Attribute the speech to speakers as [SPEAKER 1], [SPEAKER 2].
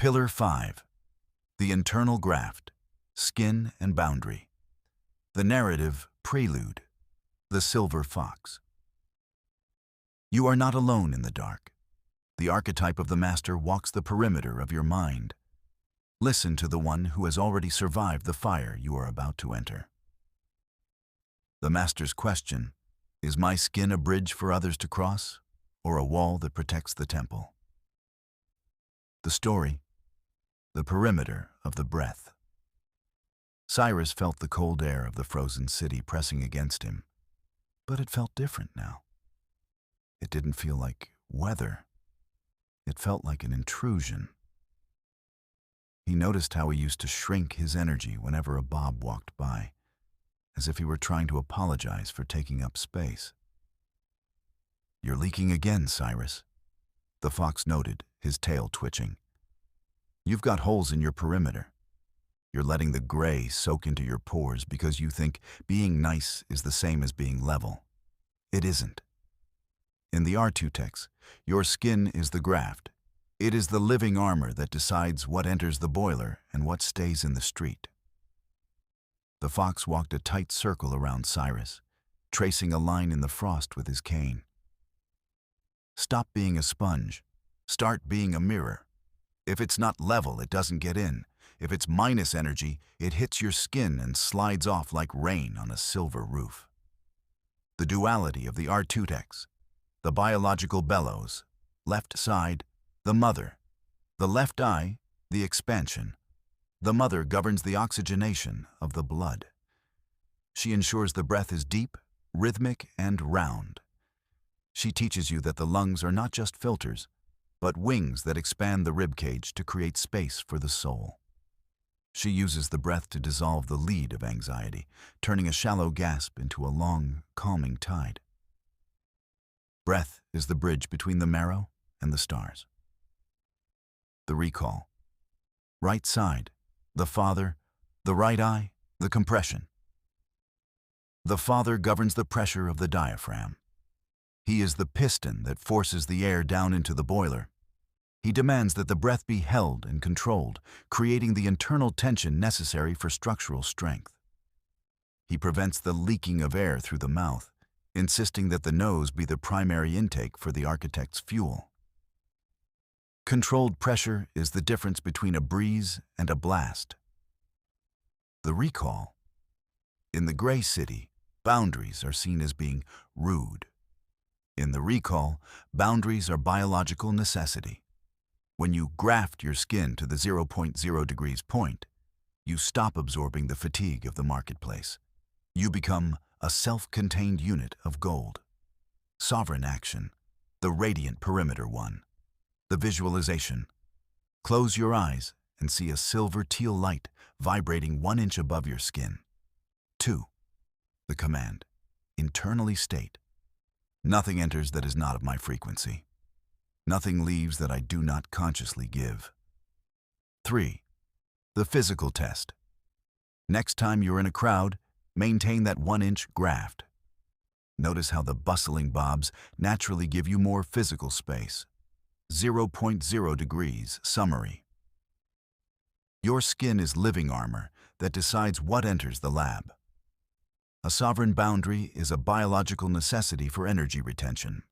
[SPEAKER 1] Pillar 5. The internal graft, skin and boundary. The narrative prelude, the silver fox. You are not alone in the dark. The archetype of the master walks the perimeter of your mind. Listen to the one who has already survived the fire you are about to enter. The master's question: is my skin a bridge for others to cross, or a wall that protects the temple? The story: the perimeter of the breath. Cyrus felt the cold air of the frozen city pressing against him, but it felt different now. It didn't feel like weather. It felt like an intrusion. He noticed how he used to shrink his energy whenever a Bob walked by, as if he were trying to apologize for taking up space. "You're leaking again, Cyrus," the fox noted, his tail twitching. "You've got holes in your perimeter. You're letting the gray soak into your pores because you think being nice is the same as being level. It isn't. In the R2 text, your skin is the graft. It is the living armor that decides what enters the boiler and what stays in the street." The fox walked a tight circle around Cyrus, tracing a line in the frost with his cane. "Stop being a sponge. Start being a mirror. If it's not level, it doesn't get in. If it's minus energy, it hits your skin and slides off like rain on a silver roof." The duality of the R2 text. The biological bellows, left side, the mother. The left eye, the expansion. The mother governs the oxygenation of the blood. She ensures the breath is deep, rhythmic, and round. She teaches you that the lungs are not just filters, but wings that expand the ribcage to create space for the soul. She uses the breath to dissolve the lead of anxiety, turning a shallow gasp into a long, calming tide. Breath is the bridge between the marrow and the stars. The recall. Right side, the father, the right eye, the compression. The father governs the pressure of the diaphragm. He is the piston that forces the air down into the boiler. He demands that the breath be held and controlled, creating the internal tension necessary for structural strength. He prevents the leaking of air through the mouth, insisting that the nose be the primary intake for the architect's fuel. Controlled pressure is the difference between a breeze and a blast. The recall. In the gray city, boundaries are seen as being rude. In the recall, boundaries are biological necessity. When you graft your skin to the 0.0 degrees point, you stop absorbing the fatigue of the marketplace. You become a self-contained unit of gold. Sovereign action, the radiant perimeter one. The visualization. Close your eyes and see a silver teal light vibrating 1 inch above your skin. 2. The command. Internally state: nothing enters that is not of my frequency. Nothing leaves that I do not consciously give. 3. The physical test. Next time you're in a crowd, maintain that 1-inch graft. Notice how the bustling bobs naturally give you more physical space. 0.0 degrees summary. Your skin is living armor that decides what enters the lab. A sovereign boundary is a biological necessity for energy retention.